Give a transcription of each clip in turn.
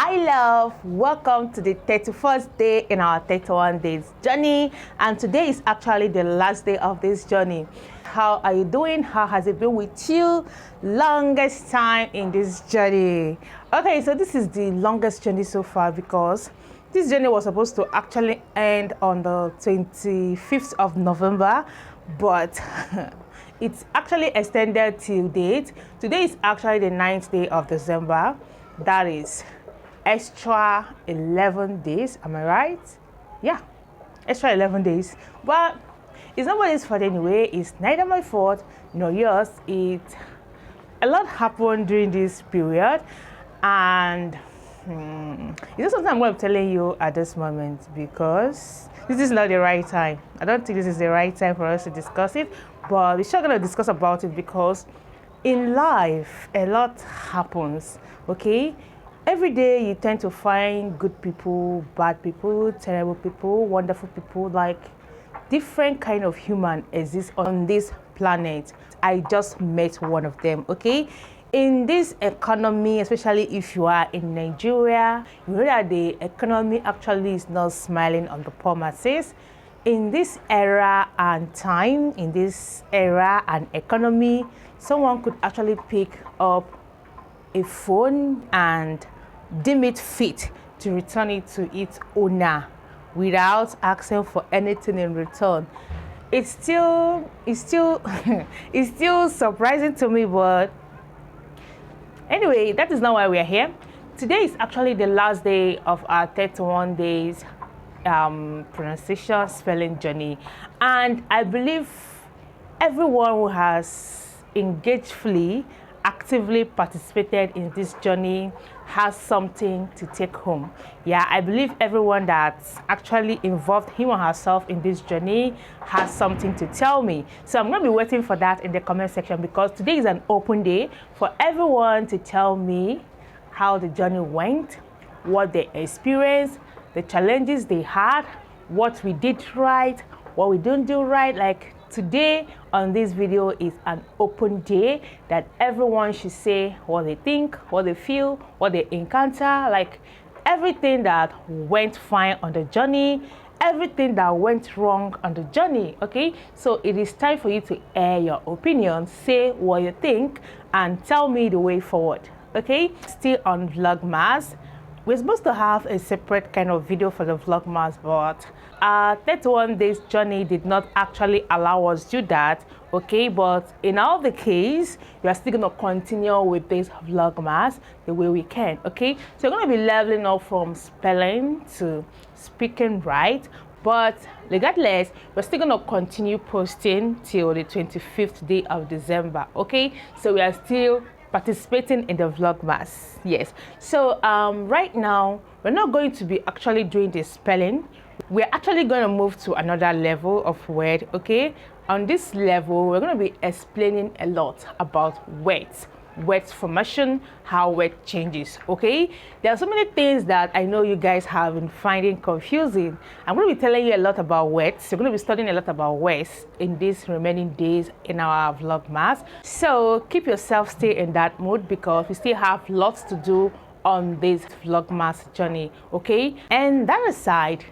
my love, welcome to the 31st day in our 31 days journey, and today is actually the last day of this journey. How are you doing? How has it been with you? Longest time in this journey. Okay, so this is the longest journey so far because this journey was supposed to actually end on the 25th of November, but it's actually extended till date. Today is actually the 9th day of December. That is extra 11 days. Am I right? Yeah, extra 11 days. But it's nobody's fault anyway. It's neither my fault nor yours. A lot happened during this period, and it's not something I'm going to be telling you at this moment because this is not the right time. I don't think this is the right time for us to discuss it, but we're sure going to discuss about it because in life a lot happens. Okay, every day you tend to find good people, bad people, terrible people, wonderful people. Like, different kind of human exists on this planet. I just met one of them. Okay, in this economy, especially if you are in Nigeria, you know that the economy actually is not smiling on the poor masses. In this era and time, in this era and economy, someone could actually pick up a phone and deem it fit to return it to its owner without asking for anything in return. It's still it's still surprising to me, but anyway, that is not why we are here. Today is actually the last day of our 31 days pronunciation spelling journey, and I believe everyone who has engaged fully, actively participated in this journey has something to take home. Yeah, I believe everyone that's actually involved him or herself in this journey has something to tell me. So I'm going to be waiting for that in the comment section because today is an open day for everyone to tell me how the journey went, what they experienced, the challenges they had, what we did right, what we didn't do right. Like, today on this video is an open day that everyone should say what they think, what they feel, what they encounter, like everything that went fine on the journey, everything that went wrong on the journey. Okay, so it is time for you to air your opinion, say what you think, and tell me the way forward. Okay, still on Vlogmas. We're supposed to have a separate kind of video for the Vlogmas, but our 31 days journey did not actually allow us to do that. Okay, but in all the case, we are still going to continue with this Vlogmas the way we can. Okay, so we're going to be leveling up from spelling to speaking right, but regardless, we're still going to continue posting till the 25th day of December. Okay, so we are still participating in the Vlogmas. Yes, so right now we're not going to be actually doing the spelling. We're actually going to move to another level of word. Okay, on this level we're going to be explaining a lot about words formation, how word changes. Okay, there are so many things that I know you guys have been finding confusing. I'm going to be telling you a lot about words. You're going to be studying a lot about words in these remaining days in our Vlogmas, so keep yourself still in that mood because we still have lots to do on this Vlogmas journey. Okay, and that aside,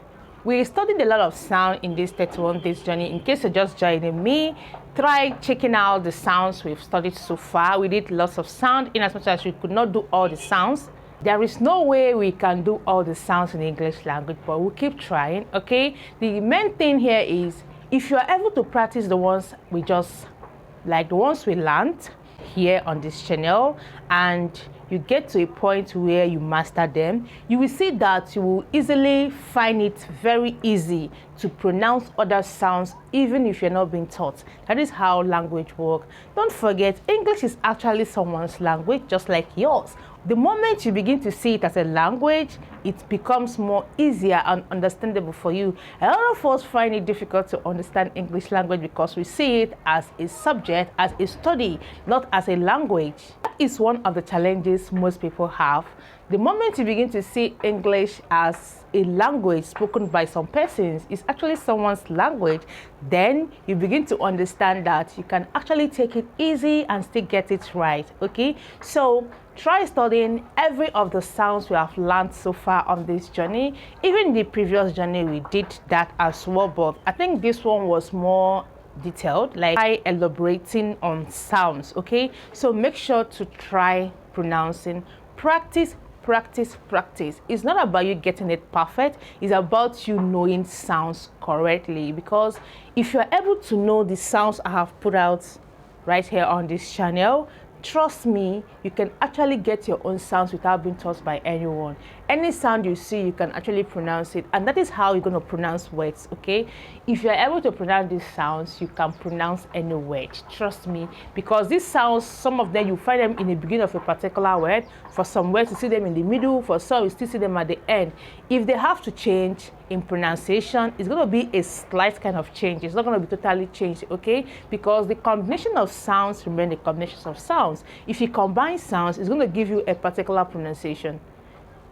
we studied a lot of sound in this 31 days journey. In case you're just joining me, try checking out the sounds we've studied so far. We did lots of sound in as much as we could not do all the sounds. There is no way we can do all the sounds in the English language, but we'll keep trying. Okay, the main thing here is if you are able to practice the ones we just, like the ones we learned here on this channel, and you get to a point where you master them, you will see that you will easily find it very easy to pronounce other sounds even if you're not being taught. That is how language works. Don't forget, English is actually someone's language just like yours. The moment you begin to see it as a language, it becomes more easier and understandable for you. A lot of us find it difficult to understand English language because we see it as a subject, as a study, not as a language. That is one of the challenges most people have. The moment you begin to see English as a language spoken by some persons, it's actually someone's language, then you begin to understand that you can actually take it easy and still get it right. Okay, so try studying every of the sounds we have learned so far on this journey. Even the previous journey we did that as well, but I think this one was more detailed, like by elaborating on sounds. Okay, so make sure to try pronouncing. Practice, practice, practice. It's not about you getting it perfect, it's about you knowing sounds correctly, because if you're able to know the sounds I have put out right here on this channel, trust me, you can actually get your own sounds without being taught by anyone. Any sound you see, you can actually pronounce it, and that is how you're going to pronounce words. Okay, if you're able to pronounce these sounds, you can pronounce any word. Trust me, because these sounds, some of them you find them in the beginning of a particular word. For some words you see them in the middle, for some you still see them at the end. If they have to change in pronunciation, it's going to be a slight kind of change. It's not going to be totally changed. Okay, because the combination of sounds remain the combinations of sounds. If you combine sounds, it's going to give you a particular pronunciation.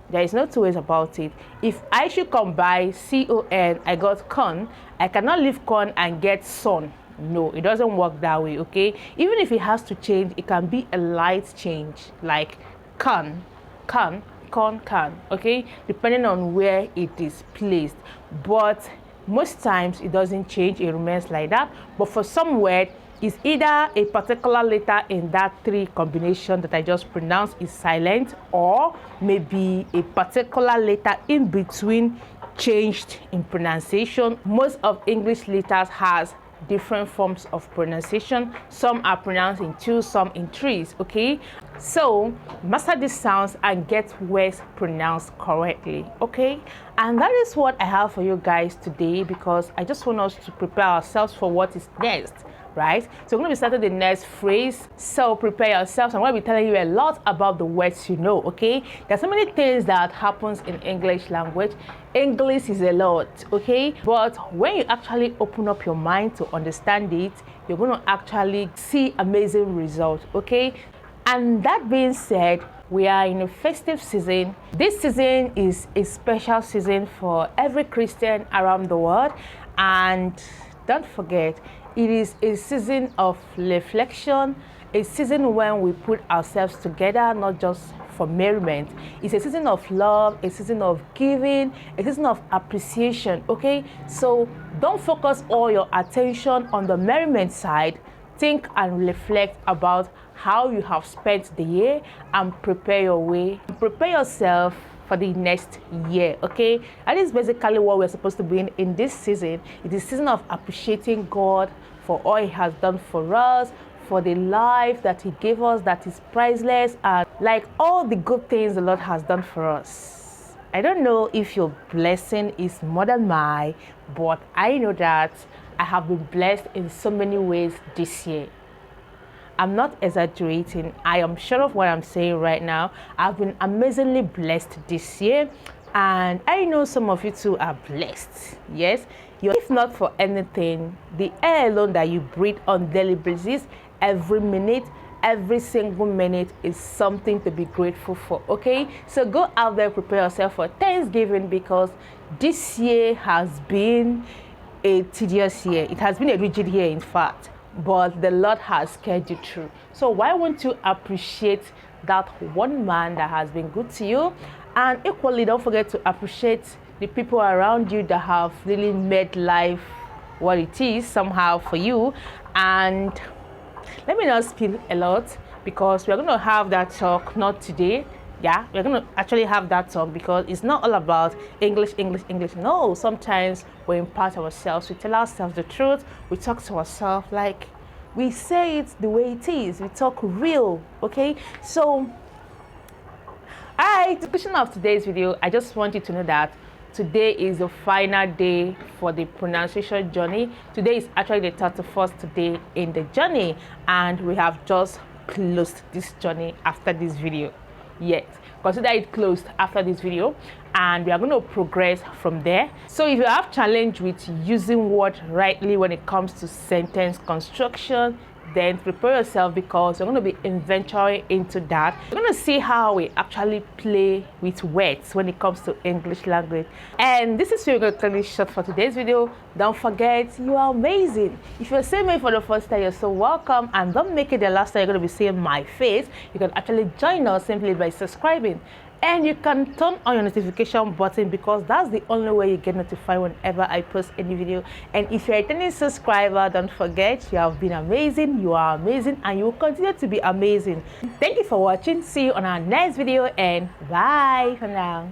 There is no two ways about it. If I should combine C-O-N, I got con, I cannot leave con and get son. No, it doesn't work that way. Okay, even if it has to change, it can be a light change, like con, con, con, can. Okay, depending on where it is placed. But most times it doesn't change, it remains like that. But for some word, is either a particular letter in that three combination that I just pronounced is silent, or maybe a particular letter in between changed in pronunciation. Most of English letters has different forms of pronunciation. Some are pronounced in twos, some in threes. Okay, so master these sounds and get words pronounced correctly. Okay, and that is what I have for you guys today, because I just want us to prepare ourselves for what is next. Right, so we're going to be starting the next phrase, so prepare yourselves. I'm going to be telling you a lot about the words you know. Okay, there's so many things that happens in English language. English is a lot, okay, but when you actually open up your mind to understand it, you're going to actually see amazing results. Okay, and that being said, we are in a festive season. This season is a special season for every Christian around the world, and don't forget, it is a season of reflection, a season when we put ourselves together, not just for merriment. It's a season of love, a season of giving, a season of appreciation. Okay, so don't focus all your attention on the merriment side. Think and reflect about how you have spent the year and prepare your way. Prepare yourself for the next year. Okay, that is basically what we're supposed to be in this season. It is a season of appreciating God for all He has done for us, for the life that He gave us that is priceless, and like all the good things the Lord has done for us. I don't know if your blessing is more than mine, but I know that I have been blessed in so many ways this year. I'm not exaggerating. I am sure of what I'm saying right now. I've been amazingly blessed this year, and I know some of you too are blessed. Yes, if not for anything, the air alone that you breathe on daily basis, every minute, every single minute is something to be grateful for. Okay, so go out there, prepare yourself for Thanksgiving, because this year has been a tedious year. It has been a rigid year, in fact, but the Lord has carried you through. So why won't you appreciate that one man that has been good to you? And equally, don't forget to appreciate the people around you that have really made life what it is somehow for you. And let me not spill a lot, because we're going to have that talk, not today. Yeah, we're going to actually have that talk, because it's not all about English. No, sometimes we impart ourselves, we tell ourselves the truth, we talk to ourselves like we say it the way it is, we talk real. Okay, so the conclusion of today's video, I just want you to know that today is the final day for the pronunciation journey. Today is actually the 31st day in the journey, and we have just closed this journey after this video. Yes, consider it closed after this video, and we are going to progress from there. So if you have challenge with using word rightly when it comes to sentence construction, then prepare yourself because you're going to be venturing into that. You're going to see how we actually play with words when it comes to English language. And this is where we're going to clearly short for today's video. Don't forget, you are amazing. If you're seeing me for the first time, you're so welcome, and don't make it the last time you're going to be seeing my face. You can actually join us simply by subscribing. And you can turn on your notification button because that's the only way you get notified whenever I post any video. And if you're a returning subscriber, don't forget, you have been amazing, you are amazing, and you will continue to be amazing. Thank you for watching. See you on our next video, and bye for now.